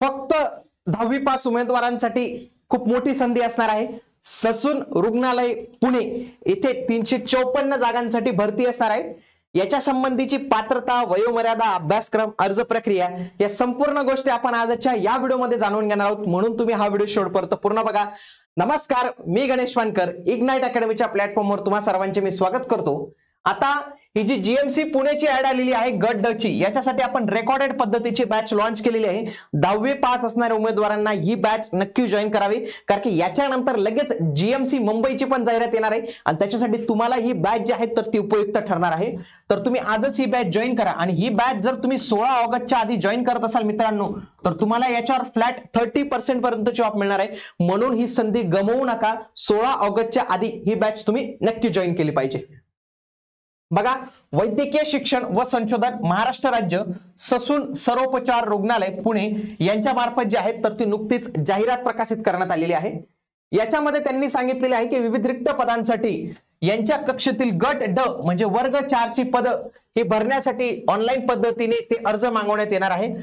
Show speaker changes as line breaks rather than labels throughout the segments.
फक्त 10वी पास उमेदवारांसाठी खूप मोठी संधी असणार आहे। ससून रुग्णालय पुणे इथे 354 जागांसाठी भरती असणार आहे। याच्या संबंधीची पात्रता, वयोमर्यादा, अभ्यासक्रम, अर्ज प्रक्रिया या संपूर्ण गोष्टी आपण आजच्या या व्हिडिओमध्ये जाणून घेणार आहोत, म्हणून तुम्ही हा व्हिडिओ शेवटपर्यंत पूर्ण बघा। नमस्कार, मी गणेश वानकर, इग्नाइट अकॅडमीच्या प्लॅटफॉर्मवर तुम्हा सर्वांचे मी स्वागत करतो। आता ही जी जीएमसी पुणेची ऍड आलेली आहे गट ड ची, याच्यासाठी आपण रेकॉर्डेड पद्धतीची बॅच लॉन्च केलेली आहे। 10वी पास असणाऱ्या उमेदवारांना ही बॅच नक्की जॉईन करावी, कारण की याच्यानंतर लगेच जीएमसी मुंबईची पण जाहिरात येणार आहे आणि त्याच्यासाठी तुम्हाला ही बॅच जी आहे तर ती उपयुक्त ठरणार आहे। तर तुम्ही आजच ही बॅच जॉईन करा आणि ही बॅच जर तुम्ही 16 ऑगस्टच्या आधी जॉईन करत असाल मित्रांनो, तर तुम्हाला याच्यावर फ्लॅट 30% पर्यंत जॉब मिळणार आहे, म्हणून ही संधी गमावू नका। 16 ऑगस्टच्या आधी ही बॅच तुम्ही नक्की जॉईन केली पाहिजे। बघा, वैद्यकीय शिक्षण व संशोधन महाराष्ट्र राज्य ससून सर्वोपचार रुग्णालय पुणे यांच्या मार्फत जे आहे तर ती नुकतीच जाहिरात प्रकाशित करण्यात आलेली आहे। याच्यामध्ये त्यांनी सांगितलेले आहे की विविध रिक्त पदांसाठी यांच्या कक्षेतील गट ड म्हणजे वर्ग 4 ची पद हे भरण्यासाठी ऑनलाईन पद्धतीने ते अर्ज मागवण्यात येणार आहे।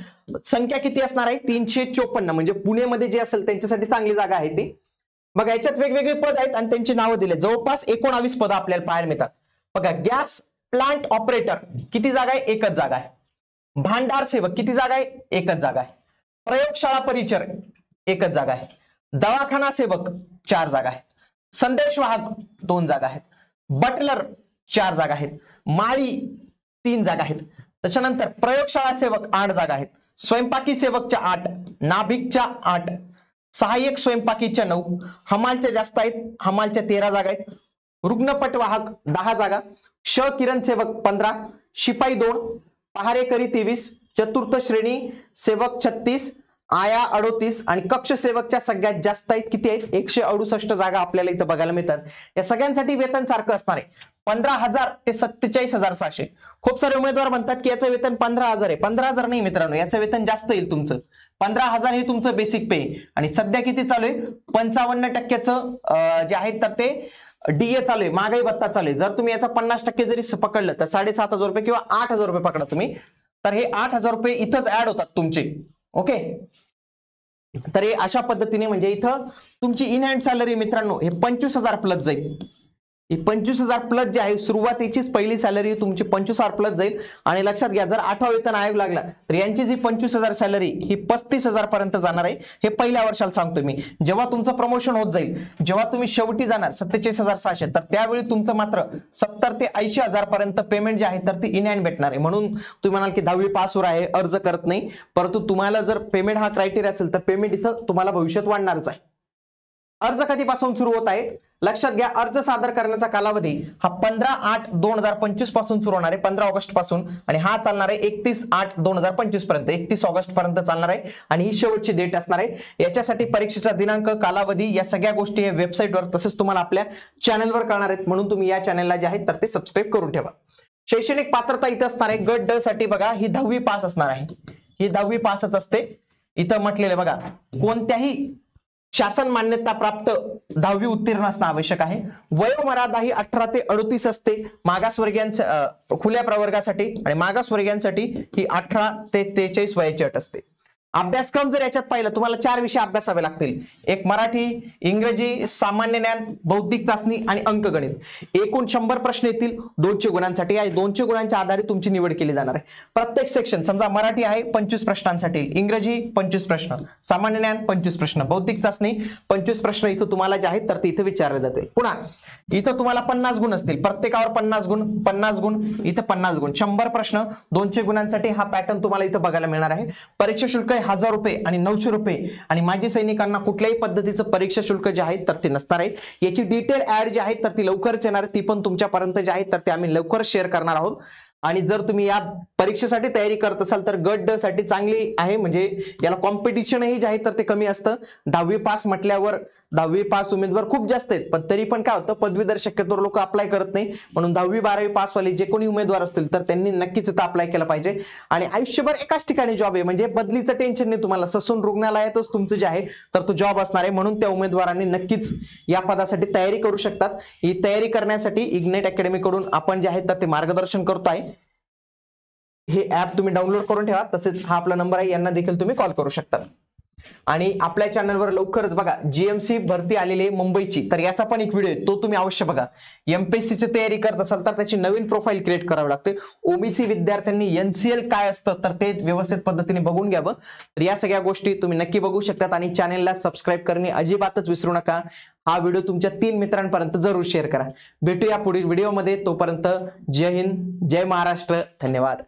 संख्या किती असणार आहे? 354, म्हणजे पुणेमध्ये जे असेल त्यांच्यासाठी चांगली जागा आहे ती। बघा, याच्यात वेगवेगळे पद आहेत आणि त्यांची नावं दिले, जवळपास 19 पद आपल्याला पाहायला मिळतात। बघा, गॅस प्लांट ऑपरेटर किती जागा आहे? एकच जागा आहे। भांडार सेवक किती जागा आहे? एकच जागा आहे। प्रयोगशाळा परिचारक एकच जागा आहे। दवाखाना सेवक 4 जागा आहेत। संदेशवाहक 2 जागा आहेत। बटलर 4 जागा आहेत। माळी 3 जागा आहेत। त्याच्यानंतर प्रयोगशाळा सेवक 8 जागा आहेत। स्वयंपाकी सेवकच्या 8, नाभिकच्या 8, सहाय्यक स्वयंपाकीच्या 9, हमालच्या जास्त आहेत, हमालच्या 13 जागा आहेत। रुग्णपटवाहक 10 जागा, श किरण सेवक 15, शिपाई 2, पहारेकरी 23, चतुर्थ श्रेणी सेवक 36, आया 38 आणि कक्ष सेवकच्या सगळ्यात जास्त आहेत, किती आहेत? 168 जागा आपल्याला इथं बघायला मिळतात। या सगळ्यांसाठी वेतन सारखं असणार आहे, 15,000 ते 47,600। खूप सारे उमेदवार म्हणतात की याचं वेतन 15,000 आहे। 15,000 नाही मित्रांनो, याचं वेतन जास्त येईल तुमचं। 15,000 हे तुमचं बेसिक पे आणि सध्या किती चालू आहे? 55% जे आहे तर ते डीए चालू आहे, महागाई भत्ता चालू आहे। जर तुम्ही याचा 50% जरी पकडलं तर 7,500 रुपये किंवा 8,000 रुपये पकडा तुम्ही, तर हे 8,000 रुपये इथंच ऍड होतात तुमचे। ओके, तर हे अशा पद्धतीने म्हणजे इथं तुमची इन हँड सॅलरी मित्रांनो हे 25,000 प्लस जाईल। ही 25,000 प्लस जे आहे सुरुवातीचीच पहिली सॅलरी तुमची 25,000 प्लस जाईल। आणि लक्षात घ्या, जर 8वा वेतन आयोग लागला तर यांची जी 25,000 सॅलरी ही 35,000 पर्यंत जाणार आहे। हे पहिल्या वर्षाला सांगतो मी। जेव्हा तुमचं प्रमोशन होत जाईल, जेव्हा तुम्ही शेवटी जाणार 47,600, तर त्यावेळी तुमचं मात्र 70 ते 80,000 पर्यंत पेमेंट जे आहे तर ती इन हँड भेटणार आहे। म्हणून तुम्ही म्हणाल की 10वी पासवर आहे, अर्ज करत नाही, परंतु तुम्हाला जर पेमेंट हा क्रायटेरिया असेल तर पेमेंट इथं तुम्हाला भविष्यात वाढणारच आहे। अर्ज कधीपासून सुरू होत आहे? लक्षात घ्या, अर्ज सादर करण्याचा कालावधी हा 15/8/2025 पासून सुरू होणार आहे, 15 ऑगस्ट पासून, आणि हा चालणार आहे 31/8/2025 पर्यंत, 31 ऑगस्ट पर्यंत चालणार आहे आणि ही शेवटची डेट असणार आहे। याच्यासाठी परीक्षेचा दिनांक, कालावधी या सगळ्या गोष्टी या वेबसाईटवर तसेच तुम्हाला आपल्या चॅनलवर कळणार आहेत, म्हणून तुम्ही या चॅनलला जे आहे तर ते सबस्क्राईब करून ठेवा। शैक्षणिक पात्रता इथं असणार आहे गट ड साठी, बघा ही 10वी पास असणार आहे, ही 10वी पासच असते। इथं म्हटलेलं बघा, कोणत्याही शासन मान्यता प्राप्त 10वी उत्तीर्ण असणं आवश्यक आहे। वयोमर्यादा ही 18 ते 38 असते मागासवर्गीयांच्या खुल्या प्रवर्गासाठी, आणि मागासवर्गीयांसाठी ही 18 ते 43 वयाची अट असते। अभ्यासक्रम जर याच्यात पाहिलं, तुम्हाला 4 विषय अभ्यासावे लागतील, एक मराठी, इंग्रजी, सामान्य ज्ञान, बौद्धिक चाचणी आणि अंकगणित। एकूण 100 प्रश्न येतील 200 गुणांसाठी। या 200 गुणांच्या आधारे तुमची निवड केली जाणार आहे। प्रत्येक सेक्शन, समजा मराठी आहे 25 प्रश्नांसाठी, इंग्रजी 25 प्रश्न, सामान्य ज्ञान 25 प्रश्न, बौद्धिक चाचणी 25 प्रश्न इथं तुम्हाला जे आहेत तर ते इथं विचारले जातील। पुन्हा इथं तुम्हाला 50 गुण असतील, प्रत्येकावर 50 गुण, 50 गुण, इथं 50 गुण, 100 प्रश्न 200 गुणांसाठी हा पॅटर्न तुम्हाला इथं बघायला मिळणार आहे। परीक्षा शुल्क 1,000 रुपये आणि 900 रुपये, आणि माजी सैनिकांना कुठल्याही पद्धतीचं परीक्षा शुल्क जे आहे तर ते नसणार आहे। याची डिटेल ऍड जी आहे तर ती लवकरच येणार आहे, ती पण तुमच्यापर्यंत जे आहे तर ते आम्ही लवकरच शेअर करणार आहोत। आणि जर तुम्ही या परीक्षेसाठी तयारी करत असाल तर गट ड साठी चांगली आहे, म्हणजे याला कॉम्पिटिशनही जे आहे तर ते कमी असतं। 10वी पास म्हटल्यावर 10वी पास उमेदवार खूप जास्त आहेत, पण तरी पण काय होतं, पदवीधर शक्यतो लोक अप्लाय करत नाही, म्हणून 10वी 12वी पास वाले जे कोणी उमेदवार असतील तर त्यांनी नक्कीच इथं अप्लाय केला पाहिजे। आणि आयुष्यभर एकाच ठिकाणी जॉब आहे, म्हणजे बदलीचं टेन्शन नाही तुम्हाला, ससून रुग्णालयातच तुमचं जे आहे तर तो जॉब असणार आहे, म्हणून त्या उमेदवारांनी नक्कीच या पदासाठी तयारी करू शकतात। ही तयारी करण्यासाठी इग्नाइट अकॅडमी कडून आपण जे आहे तर ते मार्गदर्शन करतो आहे। हे ऍप तुम्ही डाउनलोड करून ठेवा, तसेच हा आपला नंबर आहे, यांना देखील तुम्ही कॉल करू शकता। आणि आपल्या चॅनलवर लवकरच बघा जीएमसी भरती आलेली आहे मुंबईची, तर याचा पण एक व्हिडिओ आहे, तो तुम्ही अवश्य बघा. एमपीएससीची तयारी करत असाल तर त्याची नवीन प्रोफाईल क्रिएट करावी लागते. ओबीसी विद्यार्थ्यांनी एनसीएल काय असतं तर ते व्यवस्थित पद्धतीने बघून घ्यावं. तर या सगळ्या गोष्टी तुम्ही नक्की बघू शकतात आणि चॅनलला सबस्क्राईब करणे अजिबातच विसरू नका. हा व्हिडिओ तुमच्या 3 मित्रांपर्यंत जरूर शेअर करा. भेटूया पुढील व्हिडिओमध्ये. तोपर्यंत जय हिंद, जय महाराष्ट्र, धन्यवाद.